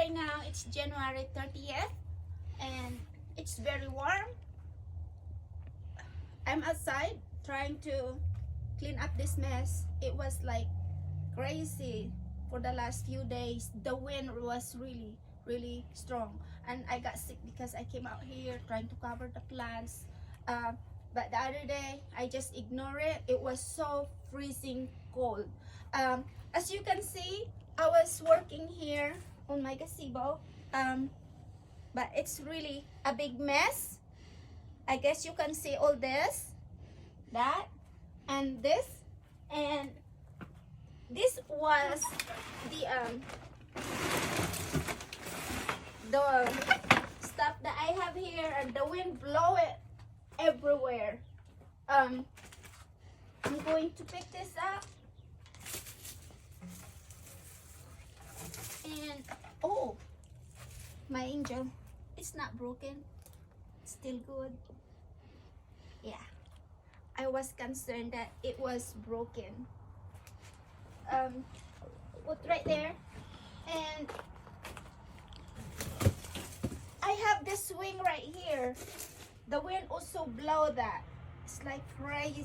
right now it's January 30th and it's very warm. I'm outside trying to clean up this mess. It was like crazy for the last few days. The wind was really strong and I got sick because I came out here trying to cover the plants. But the other day I just ignored it. It was so freezing cold. As you can see, I was working here on my gazebo, but it's really a big mess. I guess you can see all this, that, and this, and this was the stuff that I have here, and the wind blow it everywhere. I'm going to pick this up, and oh, my angel, it's not broken, it's still good. Yeah, I was concerned that it was broken. Put right there, and I have this swing right here. The wind also blow that. It's like crazy.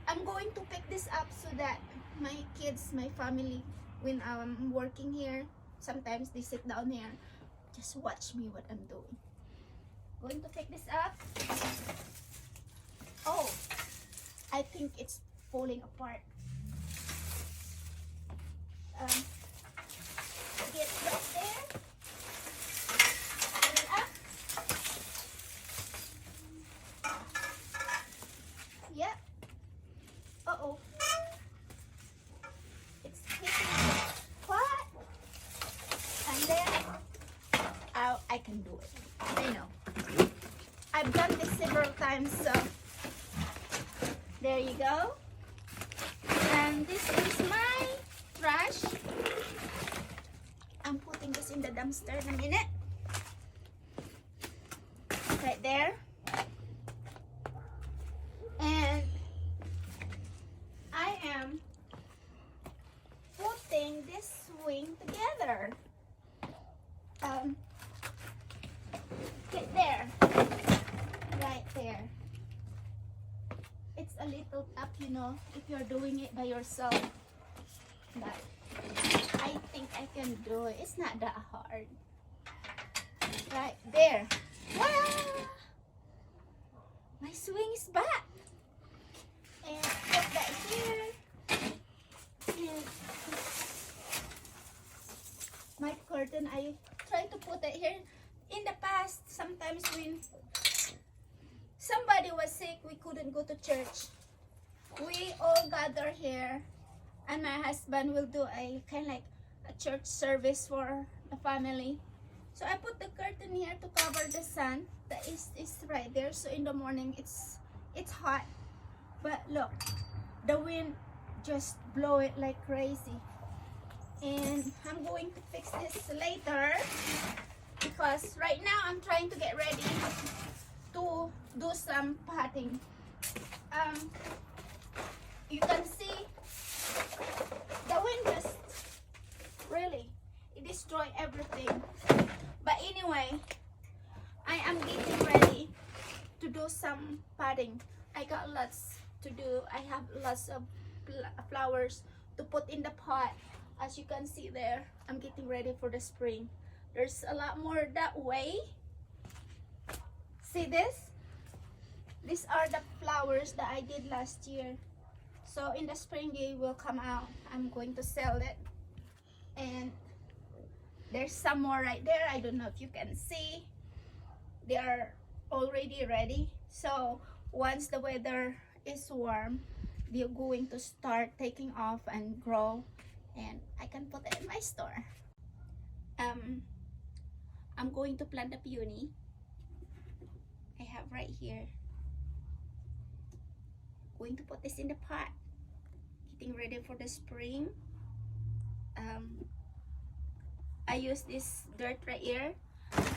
I'm going to pick this up so that my kids, my family, when I'm working here, sometimes they sit down here, just watch me what I'm doing. Going to pick this up. Oh, I think it's falling apart. Get right there. Put it up. Yeah. Uh-oh. It's hitting the pot. And then I can do it. I know. I've done this several times, so there you go. And this is my trash. I'm putting this in the dumpster in a minute. Right there. And I am putting this swing together. Get there. Right there. It's a little tough, you know, if you're doing it by yourself. But I think I can do it. It's not that hard. Right there. Voila! My swing is back. And put that here. And my curtain, I try to put it here. In the past, sometimes when somebody was sick, we couldn't go to church. We all gather here, and my husband will do a kind of like a church service for the family. So I put the curtain here to cover the sun. The east is right there, so in the morning it's hot. But look, the wind just blow it like crazy. And I'm going to fix this later because right now I'm trying to get ready to do some potting. You can see the wind just really, it destroyed everything. But anyway, I am getting ready to do some potting. I got lots to do. I have lots of flowers to put in the pot. As you can see there, I'm getting ready for the spring. There's a lot more that way. See this? These are the flowers that I did last year. So in the spring they will come out. I'm going to sell it. And there's some more right there. I don't know if you can see. They are already ready. So once the weather is warm, they're going to start taking off and grow. And I can put it in my store. I'm going to plant a peony. I have right here. Going to put this in the pot. Getting ready for the spring. I use this dirt right here.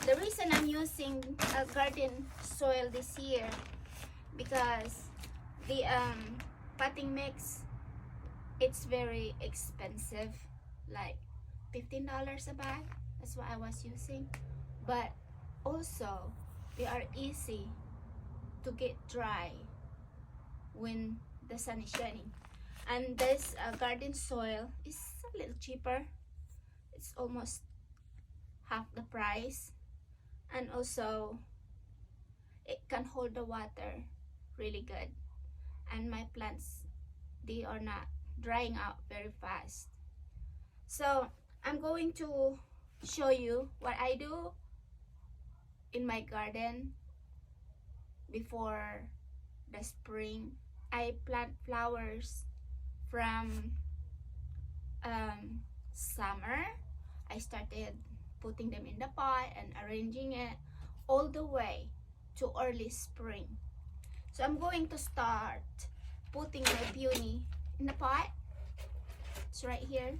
The reason I'm using a garden soil this year because the potting mix, it's very expensive, like $15 a bag. That's what I was using. But also they are easy to get dry when the sun is shining. And this garden soil is a little cheaper. It's almost half the price, and also it can hold the water really good, and my plants, they are not drying out very fast. So I'm going to show you what I do in my garden before the spring. I plant flowers from summer. I started putting them in the pot and arranging it all the way to early spring. So I'm going to start putting my peony in the pot. It's right here.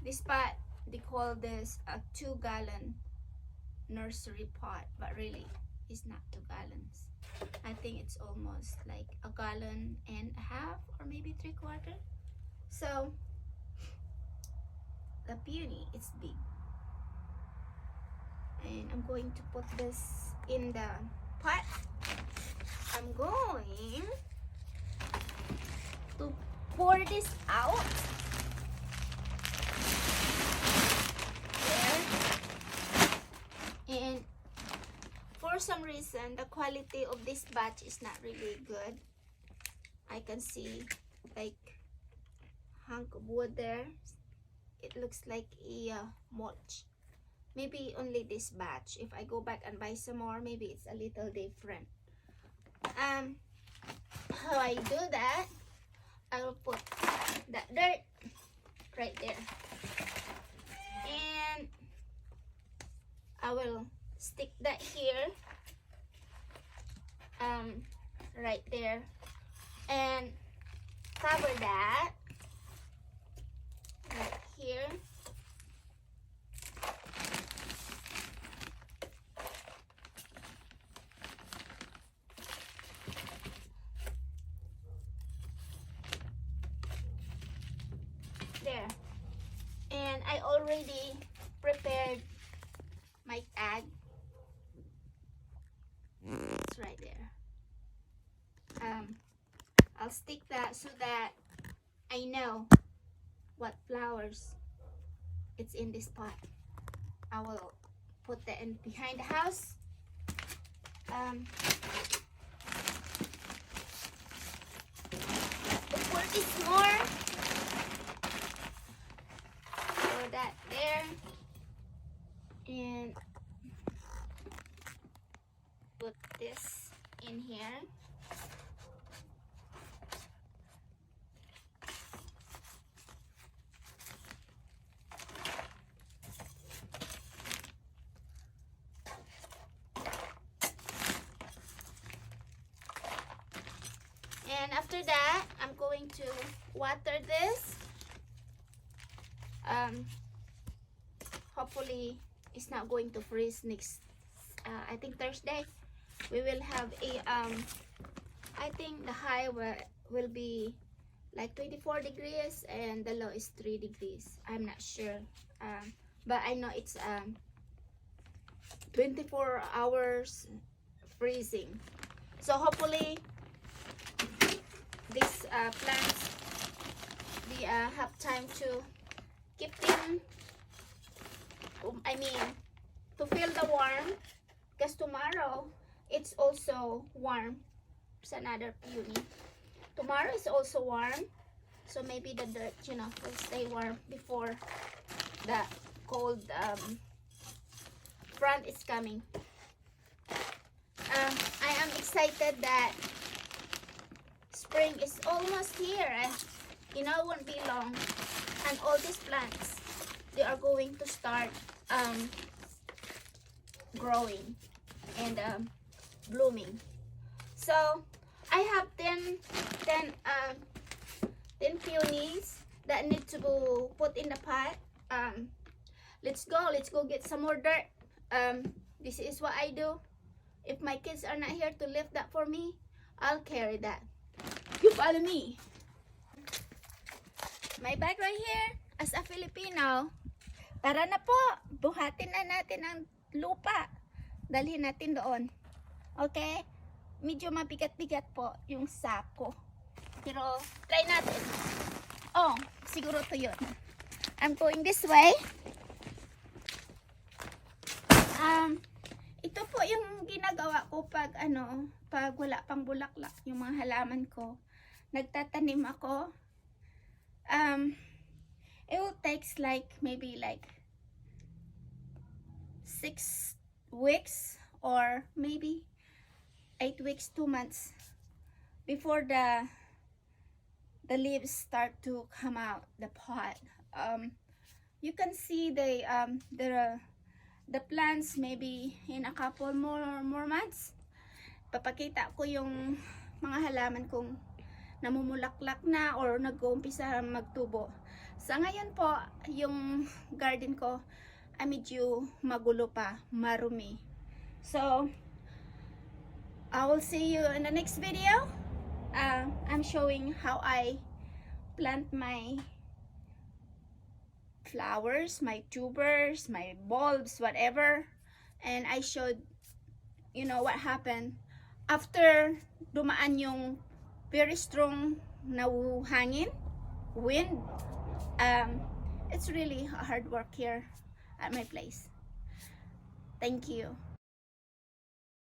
This pot, they call this a 2-gallon nursery pot, but really it's not 2 gallons. I think it's almost like 1.5 gallons or maybe 3/4. So the peony is big, and I'm going to put this in the pot. I'm going to pour this out there, and for some reason the quality of this batch is not really good. I can see like hunk of wood there. It looks like a mulch. Maybe only this batch. If I go back and buy some more, maybe it's a little different. How I do that, I will put that dirt right there, and I will stick that here, right there, and cover that right here. There. And I already prepared my tag. It's right there. I'll stick that so that I know what flowers it's in this pot. I will put that in behind the house. Pour this more. Pour that there, and put this in here. And after that, I'm going to water this. Hopefully it's not going to freeze next I think Thursday. We will have a I think the high will be like 24 degrees and the low is 3 degrees. I'm not sure, but I know it's 24 hours freezing. So hopefully these plants, we have time to keep them, to feel the warm, because tomorrow it's also warm. There's another peony. Tomorrow is also warm, so maybe the dirt, will stay warm before the cold front is coming. I am excited that spring is almost here, and it won't be long, and all these plants, they are going to start growing and blooming. So I have 10 peonies that need to go put in the pot. Let's go get some more dirt. This is what I do. If my kids are not here to lift that for me, I'll carry that. You follow me. My bag right here, as a Filipino, now, tara na po. Buhatin na natin ang lupa. Dalhin natin doon. Okay? Medyo mabigat-bigat po yung sako. Pero, try natin. Oh, siguro to yun. I'm going this way. Ito po yung ginagawa ko pag pag wala pang bulaklak yung mga halaman ko. Nagtatanim ako. It will takes like maybe like 6 weeks or maybe 8 weeks, 2 months before the leaves start to come out the pot. You can see the plants maybe in a couple more months. Papakita ko yung mga halaman kong namumulaklak na or nag-uumpisa magtubo. Sa ngayon po, yung garden ko ay medyo magulo pa, marumi. So, I will see you in the next video. I'm showing how I plant my flowers, my tubers, my bulbs, whatever. And I showed, what happened after dumaan yung very strong na hangin, wind. It's really hard work here at my place. Thank you.